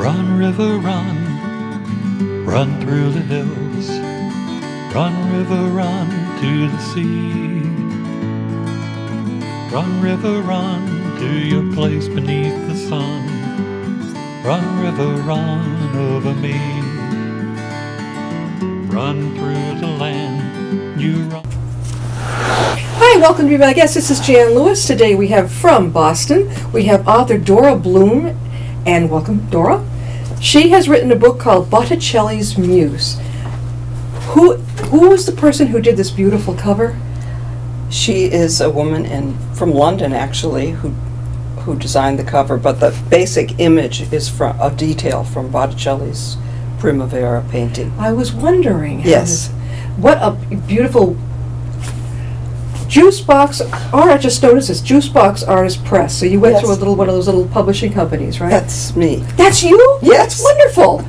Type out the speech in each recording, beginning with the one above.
Run, river, run, run through the hills. Run, river, run to the sea. Run, river, run to your place beneath the sun. Run, river, run over me. Run through the land you run. Hi, welcome to my guest. This is Jan Lewis. Today we have from Boston, we have author Dorah Blume, and welcome, Dorah. She has written a book called Botticelli's Muse. Who was the person who did this beautiful cover? She is a woman from London, actually, who designed the cover, but the basic image is from a detail from Botticelli's Primavera painting. I was wondering. Yes. What a beautiful juice box, or I just noticed this, Juice Box Artist Press. So you went Yes. through one of those little publishing companies, right? That's me. That's you? Yes. That's wonderful.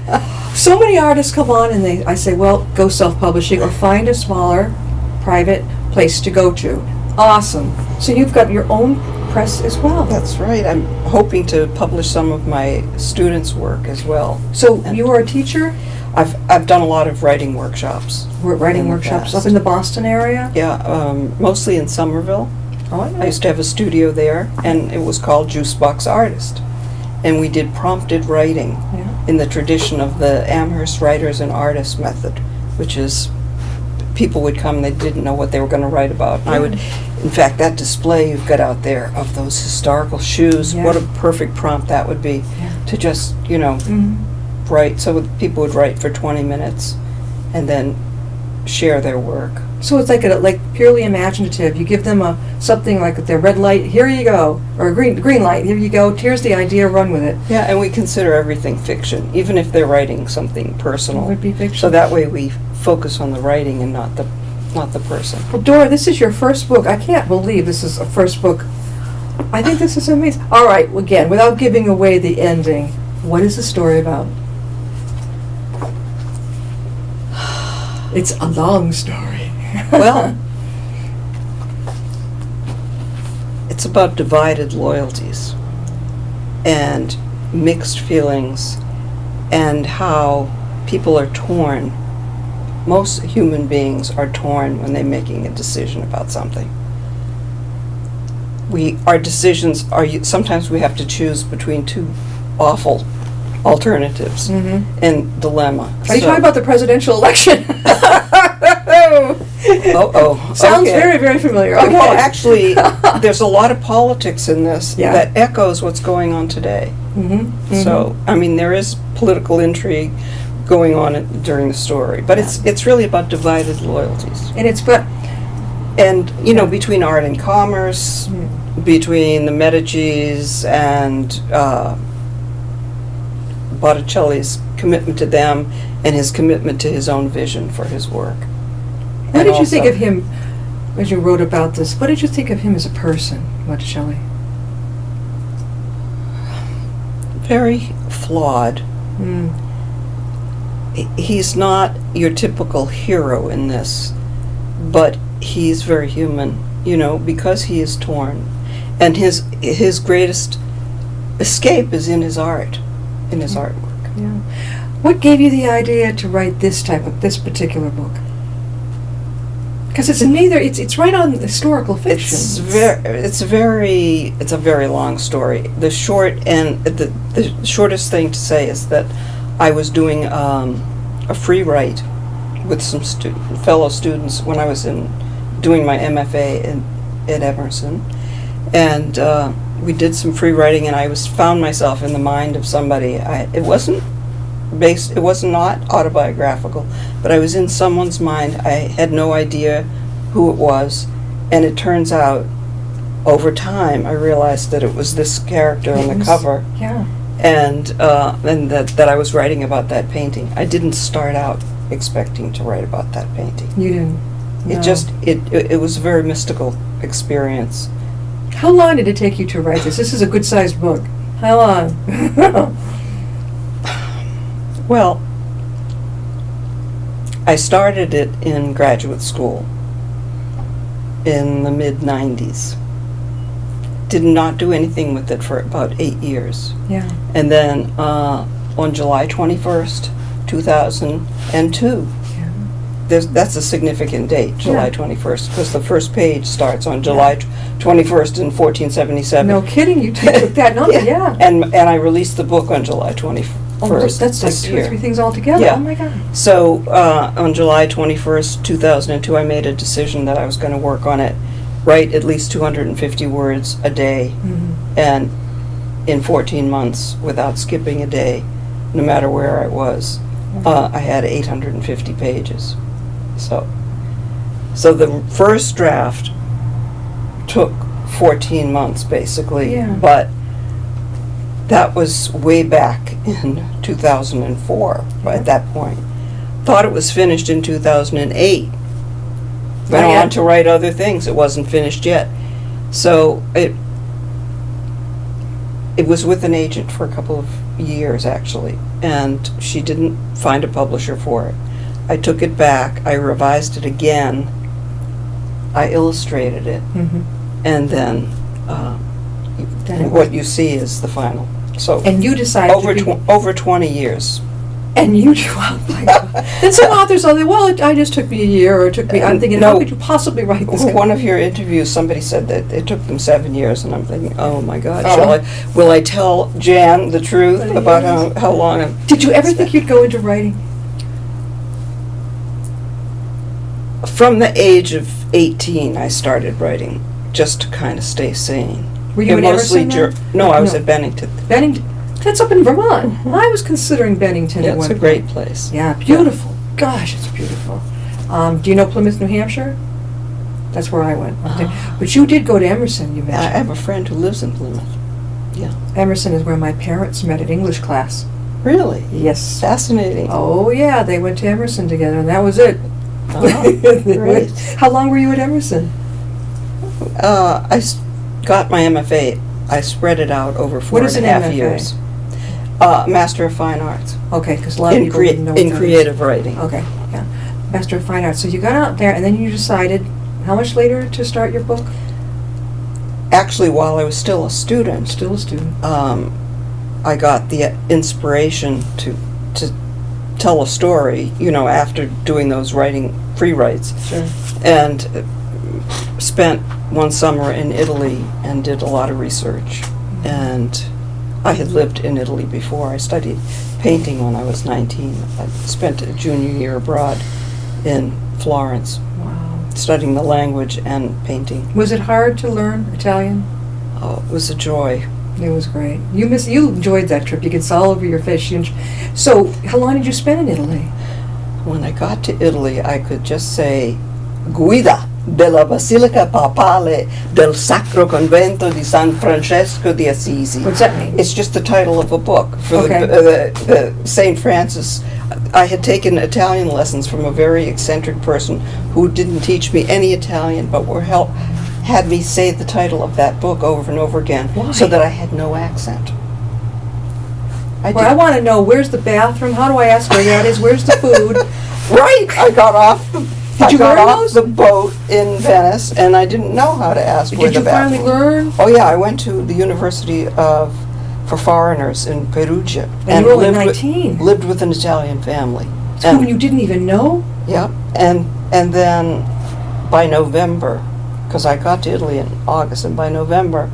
So many artists come on and I say, well, go self-publishing or find a smaller, private place to go to. Awesome. So you've got your own press as well. That's right. I'm hoping to publish some of my students' work as well. So you are a teacher? I've done a lot of writing workshops. Writing in the workshops past. up in the Boston area? Yeah, mostly in Somerville. Oh, I know. I used to have a studio there, and it was called Juice Box Artist. And we did prompted writing Yeah. in the tradition of the Amherst Writers and Artists method, which is people would come, they didn't know what they were going to write about. And I would, in fact, that display you've got out there of those historical shoes, Yeah. what a perfect prompt that would be Yeah. to just, Mhm. write. So people would write for 20 minutes and then share their work. So it's like purely imaginative. You give them something like their red light, here you go, or green light, here you go. Here's the idea, run with it. Yeah, and we consider everything fiction, even if they're writing something personal. It would be fiction. So that way we focus on the writing and not the person. Well, Dorah, this is your first book. I can't believe this is a first book. I think this is amazing. All right, again, without giving away the ending, what is the story about? It's a long story. Well, it's about divided loyalties and mixed feelings and how people are torn. Most human beings are torn when they're making a decision about something. Our decisions are, sometimes we have to choose between two awful alternatives and dilemma. Are you talking about the presidential election? Sounds okay. very, very familiar. Okay. Well, actually, there's a lot of politics in this Yeah. that echoes what's going on today. So, I mean, there is political intrigue going on during the story, but it's really about divided loyalties. And Between art and commerce, between the Medicis and Botticelli's commitment to them and his commitment to his own vision for his work. What did you think of him as you wrote about this? What did you think of him as a person, Botticelli? Very flawed. He's not your typical hero in this, but he's very human, because he is torn. And his greatest escape is in his art, in his artwork. Yeah. What gave you the idea to write this particular book? Because it's right on historical fiction. It's a very long story. The shortest thing to say is that I was doing a free write with some fellow students when I was doing my MFA at Emerson, and we did some free writing, and I found myself in the mind of somebody. It was not autobiographical, but I was in someone's mind. I had no idea who it was, and it turns out over time I realized that it was this character on the cover. Yeah. And that I was writing about that painting. I didn't start out expecting to write about that painting. You didn't? No. It was a very mystical experience. How long did it take you to write this? This is a good-sized book. How long? Well, I started it in graduate school in the mid-90s. Did not do anything with it for about 8 years. Yeah. And then on July 21st, 2002. Yeah. That's a significant date, July Yeah. 21st, because the first page starts on July 21st in 1477. No kidding, you took that number, yeah. And I released the book on July 21st. Oh, that's like this 2 or year. 3 things all together. Yeah. Oh my God. So on July 21st, 2002, I made a decision that I was going to work on it, write at least 250 words a day, and in 14 months, without skipping a day, no matter where I was, I had 850 pages. So the first draft took 14 months, basically, Yeah. but that was way back in 2004 at that point. Thought it was finished in 2008. Went Oh, yeah. on to write other things. It wasn't finished yet. So it was with an agent for a couple of years, actually, and she didn't find a publisher for it. I took it back, I revised it again, I illustrated it, and then Then it what you see is the final. So And you decided over to be, over 20 years. and you, oh my God. Then some authors are like, well, it just took me a year, or it took me, I'm thinking, how No. could you possibly write this? One of your interviews, somebody said that it took them 7 years, and I'm thinking, oh my God, Oh. will I tell Jan the truth about how long I'm... Did you ever think you'd go into writing? From the age of 18, I started writing, just to kind of stay sane. Were you And at mostly Emerson then? No, I was No. at Bennington. Bennington, that's up in Vermont. I was considering Bennington Yeah, at it's one a great point. place. Yeah, beautiful. Gosh, it's beautiful. Do you know Plymouth, New Hampshire? That's where I went. But you did go to Emerson, you I mentioned. have a friend who lives in Plymouth. Yeah. Emerson is where my parents met at English class. Really? Yes. Fascinating. Oh, yeah, they went to Emerson together, and that was it. Oh, great. How long were you at Emerson? Got my MFA. I spread it out over What is 4.5 an MFA? years. Master of Fine Arts. Okay, because a lot of In, people didn't know what in that is. creative writing. Okay, yeah. Master of Fine Arts. So you got out there, and then you decided, how much later to start your book? Actually, while I was still a student, Still a student. I got the inspiration to tell a story, after doing those free writes, Sure. and spent one summer in Italy and did a lot of research. And I had lived in Italy before. I studied painting when I was 19. I spent a junior year abroad in Florence, Wow. studying the language and painting. Was it hard to learn Italian? Oh, it was a joy. It was great. You enjoyed that trip. You could see all over your face. So, how long did you spend in Italy? When I got to Italy, I could just say, Guida della Basilica Papale del Sacro Convento di San Francesco di Assisi. What's that mean? It's just the title of a book for Okay. the St. Francis. I had taken Italian lessons from a very eccentric person who didn't teach me any Italian, but had me say the title of that book over and over again. Why? So that I had no accent. Well, I want to know, where's the bathroom? How do I ask where that is? Where's the food? Right, I got off Did you learn those? the boat in Venice, and I didn't know how to ask where Did the you finally bathroom. learn? Oh yeah, I went to the University for Foreigners in Perugia, And you were only lived 19. lived with an Italian family. Whom you didn't even know? Yeah, and then by November, because I got to Italy in August, and by November,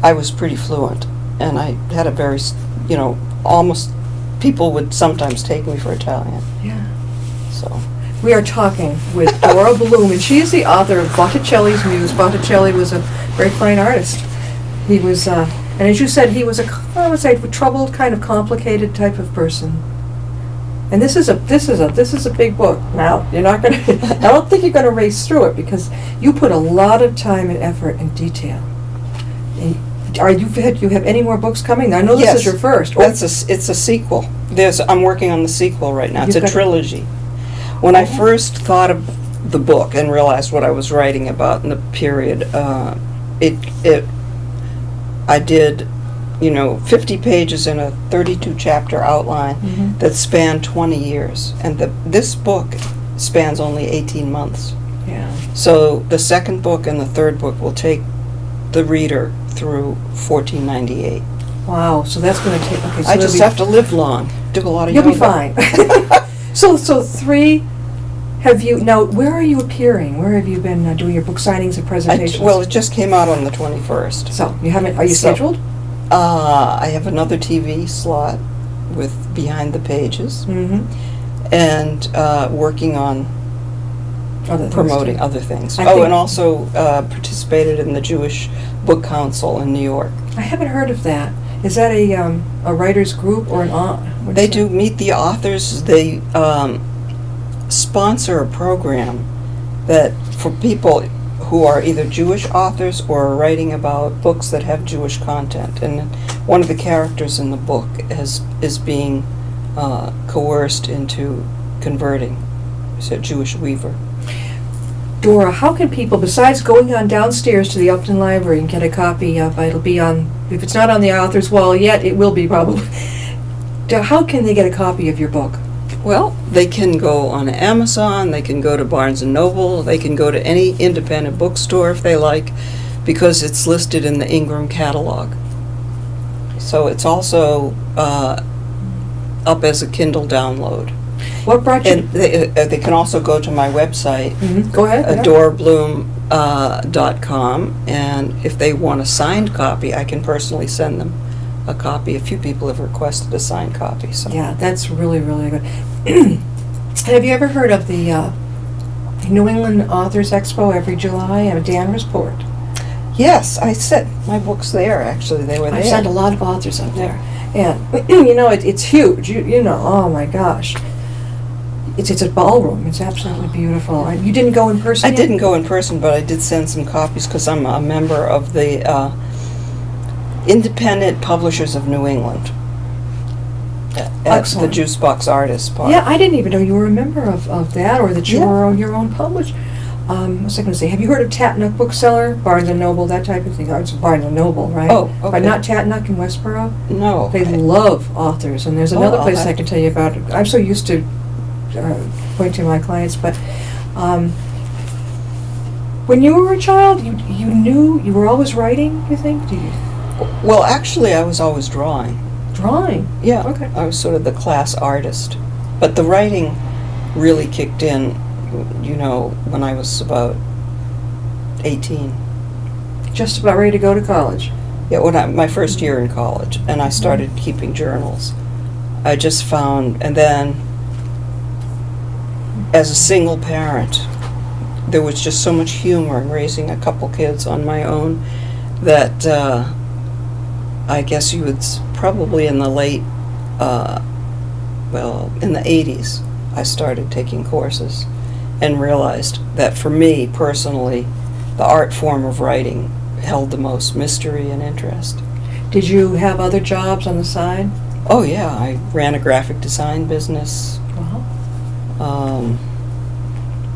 I was pretty fluent, and I had a very, almost, people would sometimes take me for Italian, Yeah. so. We are talking with Dorah Blume, and she is the author of Botticelli's Muse. Botticelli was a very fine artist. He was, and as you said, he was I would say, troubled, kind of complicated type of person. And this is a big book. Now, you're not going to, I don't think you're going to race through it, because you put a lot of time and effort and detail. And you have any more books coming? I know this is your first. It's a sequel. I'm working on the sequel right now. It's You've a got- trilogy. When I first thought of the book and realized what I was writing about in the period, I did, 50 pages in a 32 chapter outline Mhm. that spanned 20 years, and this book spans only 18 months. Yeah. So the second book and the third book will take the reader through 1498. Wow, so that's going to take, okay. So I just have to live long, do a lot of You'll yoga. be fine. So 3, have you, now, where are you appearing? Where have you been doing your book signings and presentations? Well, it just came out on the 21st. So, you haven't, are you So- scheduled? I have another TV slot with Behind the Pages, Mm-hmm. and working on promoting other things. I Oh, think- and also participated in the Jewish Book Council in New York. I haven't heard of that. Is that a writer's group or an what They is do meet the authors. They sponsor a program that for people who are either Jewish authors or are writing about books that have Jewish content. And one of the characters in the book is being coerced into converting. He's a Jewish weaver. Dorah, how can people, besides going on downstairs to the Upton Library and get a copy of, it'll be on, if it's not on the author's wall yet, it will be probably. How can they get a copy of your book? Well, they can go on Amazon, they can go to Barnes & Noble, they can go to any independent bookstore if they like, because it's listed in the Ingram catalog. So it's also up as a Kindle download. What brought you? And they can also go to my website, Mhm, go ahead. yeah. dorahblume.com, and if they want a signed copy, I can personally send them a copy. A few people have requested a signed copy. So. Yeah, that's really, really good. Have you ever heard of the New England Authors Expo every July at Danvers-Port? Yes, I sent my books there, actually. They were there. I've sent a lot of authors up there. And, you know, it's huge. You know, oh my gosh. It's a ballroom. It's absolutely beautiful. You didn't go in person I yet? didn't go in person, but I did send some copies because I'm a member of the Independent Publishers of New England. At the Excellent. Juice Box Artists part. Yeah, I didn't even know you were a member of that, or that you Yeah. were your own publisher. What was I going to say? Have you heard of Tatnuck Bookseller, Barnes & Noble, that type of thing? Oh, it's Barnes & Noble, right? Oh, okay. But not Tatnuck in Westboro? No. They love authors, and there's another I'll place have I can tell you about. I'm so used to pointing to my clients, but when you were a child, you knew you were always writing, you think? Well, actually, I was always drawing. Drawing? Yeah. Okay. I was sort of the class artist. But the writing really kicked in, you know, when I was about 18. Just about ready to go to college. Yeah, my first year in college, and I started keeping journals. I just found, and then as a single parent, there was just so much humor in raising a couple kids on my own that I guess you would probably in the late, in the 80s, I started taking courses and realized that for me personally, the art form of writing held the most mystery and interest. Did you have other jobs on the side? Oh yeah, I ran a graphic design business. Wow.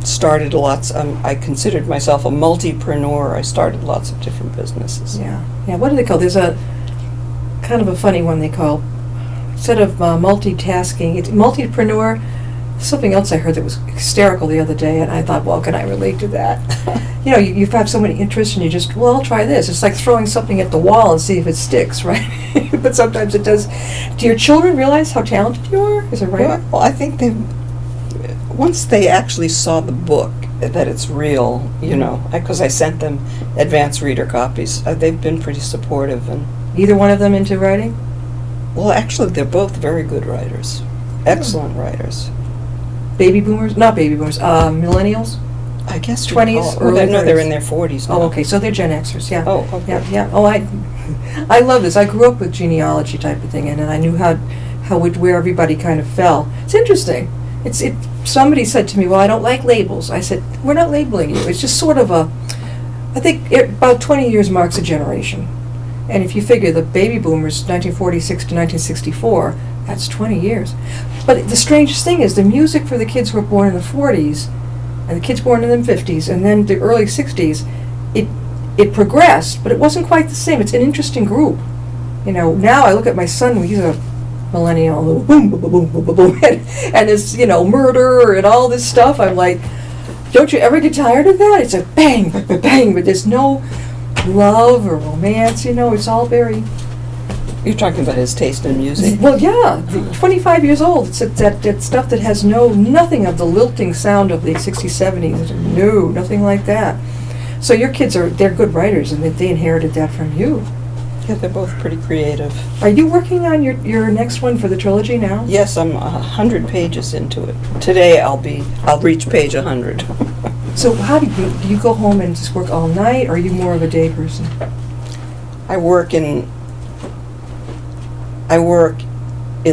Started lots. I considered myself a multipreneur. I started lots of different businesses. Yeah. Yeah. What do they call? There's a kind of a funny one they call, instead of multitasking, it's multipreneur. Something else I heard that was hysterical the other day, and I thought, well, can I relate to that? You know, you have so many interests, and you just, well, I'll try this. It's like throwing something at the wall and see if it sticks, right? But sometimes it does. Do your children realize how talented you are as a writer? Well, I think once they actually saw the book, that it's real, you know, because I sent them advanced reader copies. They've been pretty supportive, and Either one of them into writing? well, actually, they're both very good writers, excellent writers. Baby boomers? Not baby boomers. Millennials? I guess 20s, early. early No, they're 30s. in their 40s now. Oh, okay. So they're Gen Xers. Yeah. Oh, okay. Yeah, yeah. Oh, I love this. I grew up with genealogy type of thing, and I knew where everybody kind of fell. It's interesting. Somebody said to me, "Well, I don't like labels." I said, "We're not labeling you. It's just sort of I think about 20 years marks a generation, and if you figure the baby boomers, 1946 to 1964, that's 20 years. But the strangest thing is the music for the kids who were born in the 40s, and the kids born in the 50s, and then the early 60s, it progressed, but it wasn't quite the same. It's an interesting group. You know, now I look at my son, he's a millennial, boom, boom, boom, boom, boom, boom, boom, and it's, you know, murder and all this stuff. I'm like, don't you ever get tired of that? It's a bang, bang, bang, but there's no love or romance, you know, it's all very You're talking about his taste in music. Well, yeah, 25 years old. It's that stuff that has nothing of the lilting sound of the 60s, 70s. No, nothing like that. So your kids they're good writers, and they inherited that from you. Yeah, they're both pretty creative. Are you working on your next one for the trilogy now? Yes, I'm 100 pages into it. Today I'll reach page 100. So how do you go home and just work all night, or are you more of a day person? I work in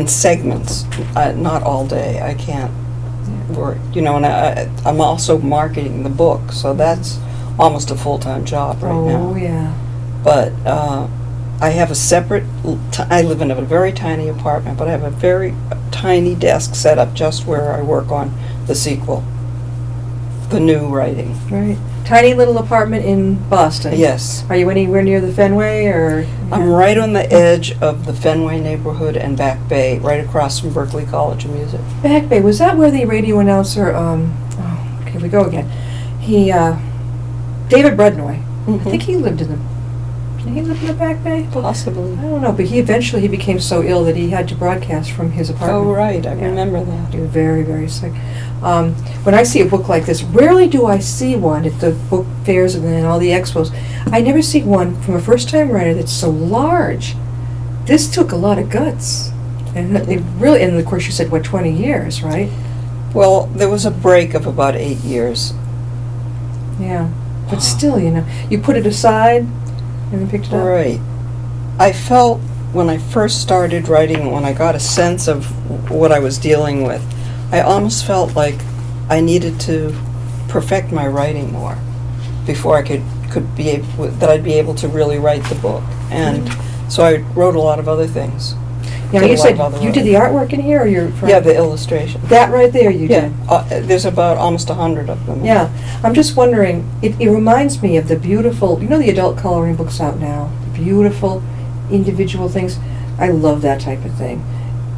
segments, not all day. I can't work, and I'm also marketing the book, so that's almost a full-time job right now. Oh, yeah. But I have a separate, I live in a very tiny apartment, but I have a very tiny desk set up just where I work on the sequel, the new writing. Right. Tiny little apartment in Boston. Yes. Are you anywhere near the Fenway, or? I'm right on the edge of the Fenway neighborhood and Back Bay, right across from Berklee College of Music. Back Bay, was that where the radio announcer, here we go again. David Brednoy. I think he lived in the Back Bay? Possibly. I don't know, but he eventually became so ill that he had to broadcast from his apartment. Oh, right, I Yeah. remember that. He was very, very sick. When I see a book like this, rarely do I see one at the book fairs and then all the expos. I never see one from a first-time writer that's so large. This took a lot of guts. And it really, and of course you said, 20 years, right? Well, there was a break of about 8 years. Yeah. But still, you put it aside and then picked it up. Right. I felt when I first started writing, when I got a sense of what I was dealing with, I almost felt like I needed to perfect my writing more before I could be able, that I'd be able to really write the book. And so I wrote a lot of other things. Now, Did a you lot said of other you did the artwork in here, or you're... Yeah, the illustration. That right there you Yeah, did. there's about almost 100 of them. Yeah, I'm just wondering, it reminds me of the beautiful, the adult coloring books out now, the beautiful individual things. I love that type of thing.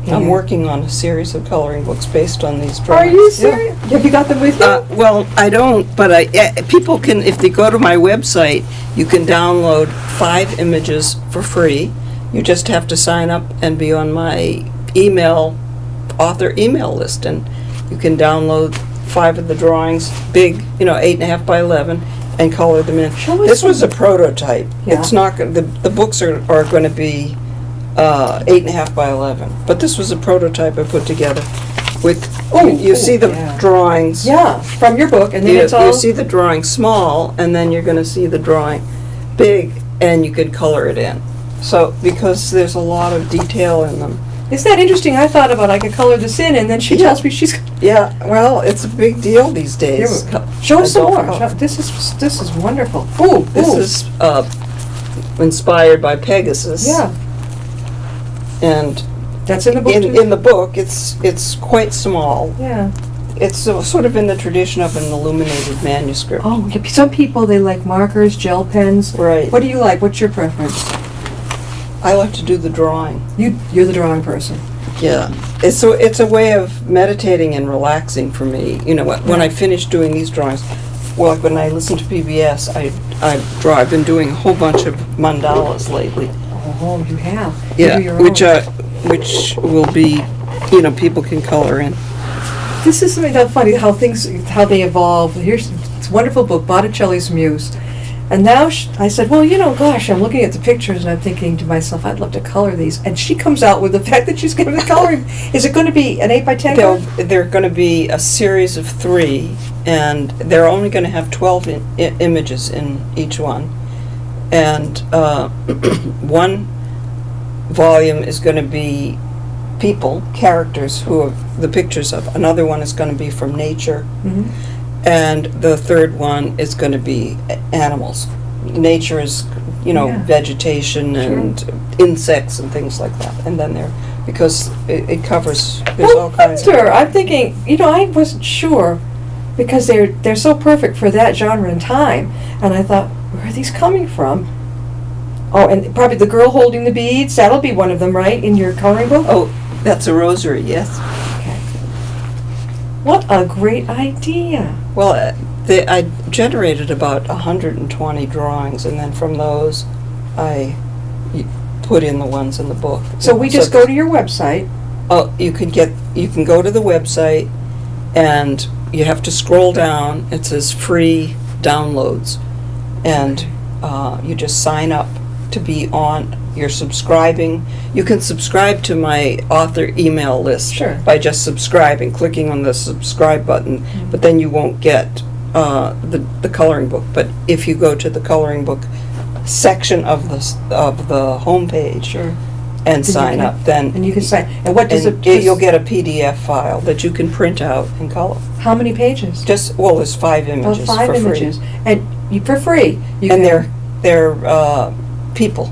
I'm And- working on a series of coloring books based on these Are drawings. you serious? Have you got them with you? Well, I don't, but people can, if they go to my website, you can download 5 images for free. You just have to sign up and be on my author email list, and you can download 5 of the drawings, big, 8.5 by 11, and color them in. Show us This was a some. prototype. Yeah. It's not, the books are going to be 8.5 by 11, but this was a prototype I put together with, you see the yeah. drawings. Yeah, from your book, and then it's all... You see the drawing small, and then you're going to see the drawing big, and you could color it in. So, because there's a lot of detail in them. Isn't that interesting? I thought about I could color this in, and then she Yeah. tells me she's... Yeah, well, it's a big deal these Here days. we go. Show us some Adult more. color. This is wonderful. Ooh, This ooh. is inspired by Pegasus. Yeah, And that's in the book, too? in the book, it's quite small. Yeah. It's sort of in the tradition of an illuminated manuscript. Oh, yeah, some people, they like markers, gel pens. Right. What do you like? What's your preference? I like to do the drawing. You're the drawing person. Yeah, it's a way of meditating and relaxing for me. When I finish doing these drawings, well, when I listen to PBS, I draw. I've been doing a whole bunch of mandalas lately. Oh, you have. Yeah, You do your own. which will be, people can color in. This is something that's funny, how they evolve. Here's this wonderful book, Botticelli's Muse. And now I said, well, gosh, I'm looking at the pictures and I'm thinking to myself, I'd love to color these. And she comes out with the fact that she's going to be coloring. Is it going to be an 8 by 10 card? They're going to be a series of 3, and they're only going to have 12 images in each one. And one volume is going to be people, characters who are the pictures of. Another one is going to be from nature. Mhm. And the third one is going to be animals. Nature is, Yeah. vegetation and insects and things like that. And then because it covers, there's all kinds of... I'm thinking, I wasn't sure because they're so perfect for that genre and time. And I thought, where are these coming from? Oh, and probably the girl holding the beads, that'll be one of them, right, in your coloring book? Oh, that's a rosary, yes. Okay. What a great idea. Well, I generated about 120 drawings, and then from those, I put in the ones in the book. So we just go to your website. Oh, you can go to the website, and you have to scroll down. It says free downloads, and you just sign up to be on. You're subscribing. You can subscribe to my author email list Sure. by just subscribing, clicking on the subscribe button, but then you won't get the coloring book. But if you go to the coloring book section of the homepage, Sure. and sign up, then And you can sign. And what does and it? you'll get a PDF file that you can print out in color. How many pages? There's 5 images Oh, 5 for images, free, and for free. You and can- they're people.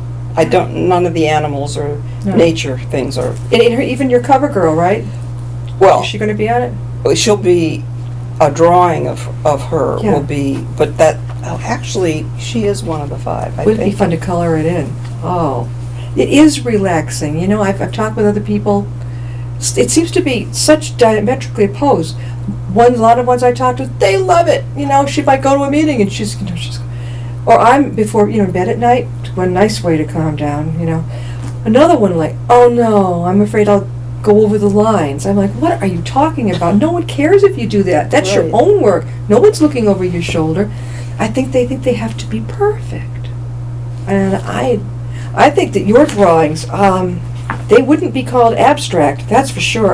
None of the animals or No. nature things are. and even your cover girl, right? Well, Is she going to be on it? she'll be a drawing of her Yeah. will be, but that actually she is one of the 5. I Would it be think. fun to color it in? Oh, it is relaxing. You know, I've talked with other people. It seems to be such diametrically opposed. A lot of ones I talked to, they love it. You know, she might go to a meeting and she's, or I'm before in bed at night. One nice way to calm down. You know, another one like, oh no, I'm afraid I'll go over the lines. I'm like, what are you talking about? No one cares if you do that. That's your Right. own work. No one's looking over your shoulder. I think they have to be perfect, and I think that your drawings, they wouldn't be called abstract. That's for sure.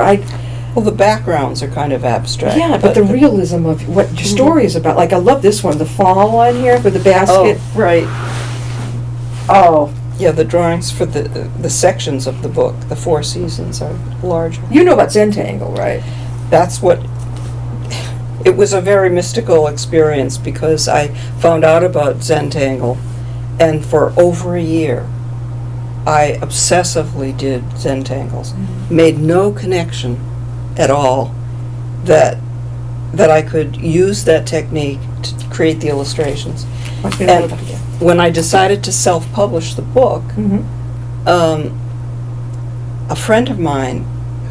Well, the backgrounds are kind of abstract. Yeah, but the realism of what your story is about. Like I love this one, the fall one here for the basket. Oh, right. Oh, Yeah, the drawings for the sections of the book, the 4 seasons, are larger. you know about Zentangle, right? That's what. It was a very mystical experience because I found out about Zentangle, and for over a year, I obsessively did Zentangles. Made no connection at all that I could use that technique to create the illustrations. And when I decided to self-publish the book, Mm-hmm. a friend of mine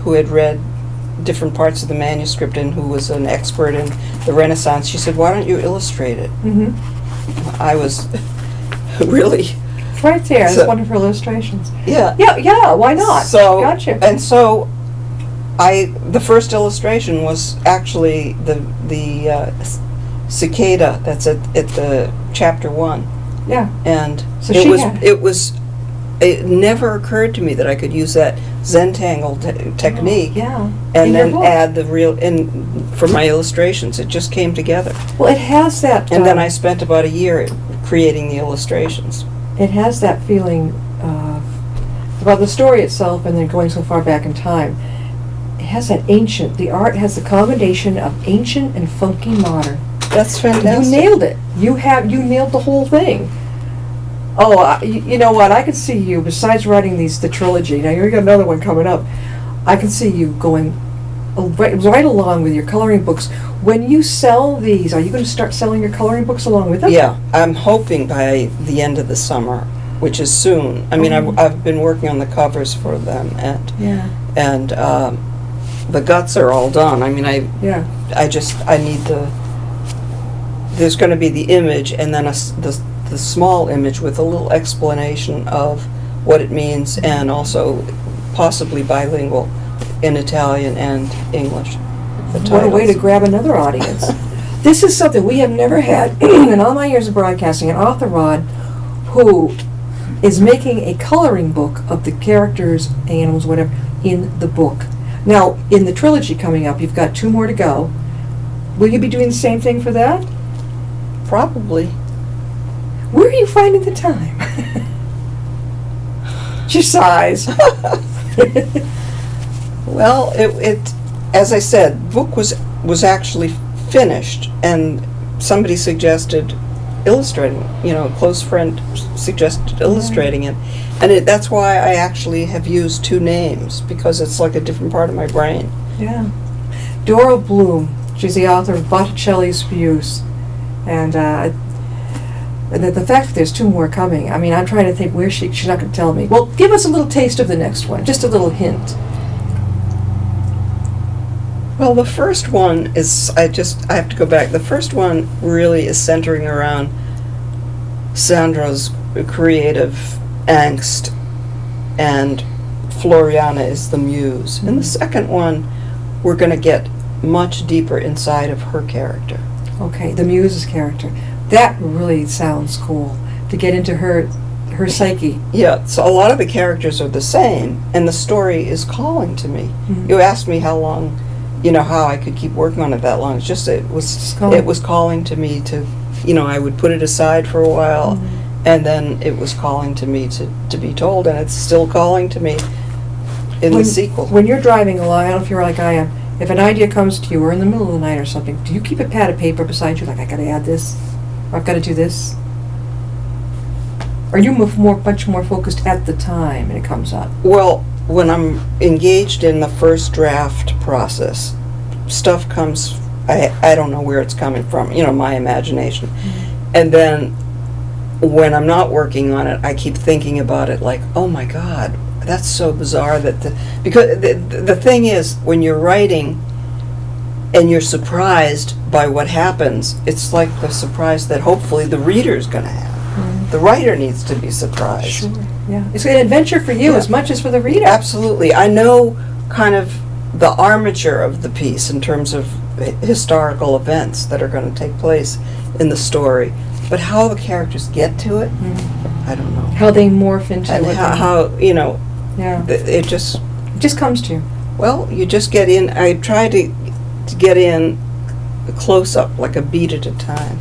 who had read different parts of the manuscript and who was an expert in the Renaissance, she said, "Why don't you illustrate it?" Mm-hmm. I was really, It's right there. So- It's wonderful illustrations. yeah. Yeah. Why not? So, Gotcha. and so, the first illustration was actually the cicada that's at the chapter 1. Yeah. And So she had it never occurred to me that I could use that Zentangle technique Yeah. and in your then book. add the real for my illustrations. It just came together. Well, it has that. And then I spent about a year creating the illustrations. It has that feeling about the story itself, and then going so far back in time. It has that ancient. The art has the combination of ancient and funky modern. That's fantastic. You nailed it. You nailed the whole thing. Oh, you know what? I could see you. Besides writing the trilogy. Now you got another one coming up. I can see you going right along with your coloring books. When you sell these, are you going to start selling your coloring books along with them? Yeah, I'm hoping by the end of the summer, which is soon. I mean, Oh. I've been working on the covers for them, Yeah. and the guts are all done. I mean, Yeah. I need there's going to be the image and then the small image with a little explanation of what it means, and also possibly bilingual in Italian and English. The What a way to titles. grab another audience. This is something we have never had in all my years of broadcasting, an author, Rod, who is making a coloring book of the characters, animals, whatever, in the book. Now, in the trilogy coming up, you've got 2 more to go. Will you be doing the same thing for that? Probably. Where are you finding the time? She sighs. Well, it as I said, book was actually finished, and somebody suggested illustrating. A close friend suggested illustrating it, and that's why I actually have used 2 names, because it's like a different part of my brain. Yeah. Dorah Blume. She's the author of Botticelli's Abuse. And the fact that there's 2 more coming, I mean, I'm trying to think where she's not going to tell me. Well, give us a little taste of the next one, just a little hint. Well, the first one is, I have to go back. The first one really is centering around Sandra's creative angst and Floriana is the muse. In the second one, we're going to get much deeper inside of her character. Okay, the Muse's character. That really sounds cool, to get into her psyche. Yeah, so a lot of the characters are the same, and the story is calling to me. Mhm. You asked me how long, how I could keep working on it that long. It's just, it was calling to me to, I would put it aside for a while, and then it was calling to me to be told, and it's still calling to me in the sequel. When you're driving along, I don't know if you're like I am, if an idea comes to you, or in the middle of the night or something, do you keep a pad of paper beside you, like, I gotta add this, or I've gotta do this? Or are you much more focused at the time and it comes up? Well, when I'm engaged in the first draft process, stuff comes, I don't know where it's coming from, my imagination. And then when I'm not working on it, I keep thinking about it like, oh my God, that's so bizarre because the thing is, when you're writing and you're surprised by what happens, it's like the surprise that hopefully the reader's gonna have. The writer needs to be surprised. Sure, yeah. It's an adventure for you as much as for the reader. Absolutely. I know kind of the armature of the piece in terms of historical events that are going to take place in the story. But how the characters get to it, I don't know. How they morph into And it. how Yeah. it just... It just comes to you. Well, you just get in. I try to get in close up, like a beat at a time.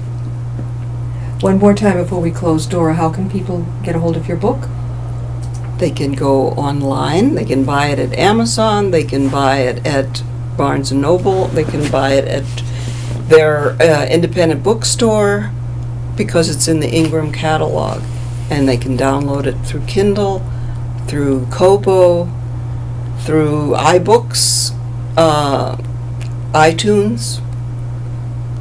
One more time before we close, Dorah, how can people get a hold of your book? They can go online, they can buy it at Amazon, they can buy it at Barnes & Noble, they can buy it at their independent bookstore, because it's in the Ingram catalog. And they can download it through Kindle, through Kobo, through iBooks, iTunes.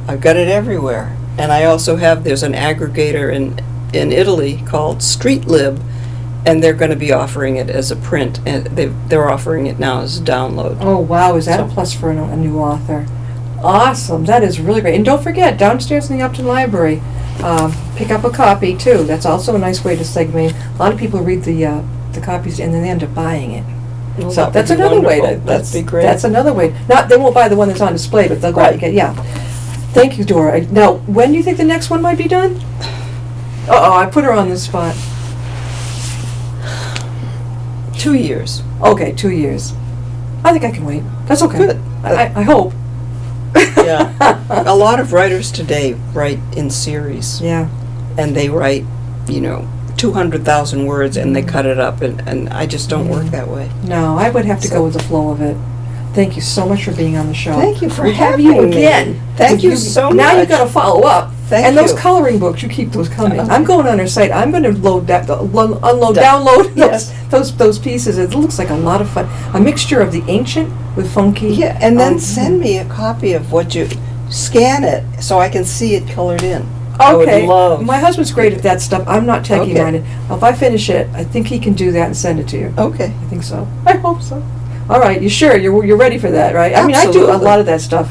I've got it everywhere. And I also there's an aggregator in Italy called StreetLib, and they're going to be offering it as a print, and they're offering it now as a download. Oh, wow, is that a plus for a new author? Awesome, that is really great. And don't forget, downstairs in the Upton Library, pick up a copy, too. That's also a nice way to segue. A lot of people read the copies, and then they end up buying it. Well, So that's another way to... That'd be great. That's another way. They won't buy the one that's on display, but they'll go out and get, Thank you, Dorah. Now, when do you think the next one might be done? Uh-oh, I put her on the spot. 2 years. Okay, 2 years. I think I can wait. That's okay. Good. I hope. Yeah. A lot of writers today write in series. Yeah. And they write, 200,000 words and they cut it up, and I just don't work that way. No, I would have to go with the flow of it. Thank you so much for being on the show. Thank you for We'll have having you me. again. Thank you so Now much. you've got to follow up. Thank and those you. coloring books, you keep those coming. I'm going on her site. I'm going to download Yes. those pieces. It looks like a lot of fun. A mixture of the ancient with funky. Yeah, and then send me a copy of what you... Scan it so I can see it colored in. I would Okay. love... My husband's great at that stuff. I'm not techie Okay. minded. If I finish it, I think he can do that and send it to you. Okay. I think so. I hope so. All right, you sure? You're ready for that, right? I mean, I do a Absolutely. lot of that stuff.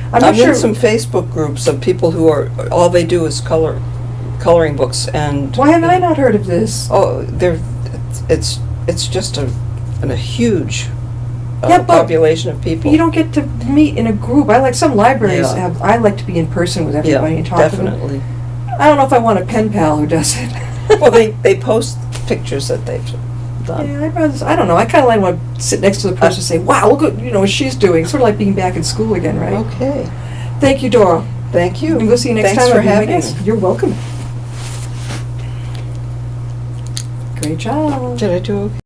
I'm I'm not sure. in some Facebook groups of people who are... All they do is coloring books, and... Why have I not heard of this? Oh, it's just a huge Yeah, but population of people. You don't get to meet in a group. I like some libraries Yeah. have. I like to be in person with everybody and talk to them. definitely. I don't know if I want a pen pal who does it. Well, they post pictures that they've done. Yeah, I don't know. I kind of like want to sit next to the person and say, "Wow, look at what she's doing." Sort of like being back in school again, right? Okay. Thank you, Dorah. Thank you. We'll see you next Thanks time. for I'll be my having guest. me. You're welcome. Great job. Did I do okay?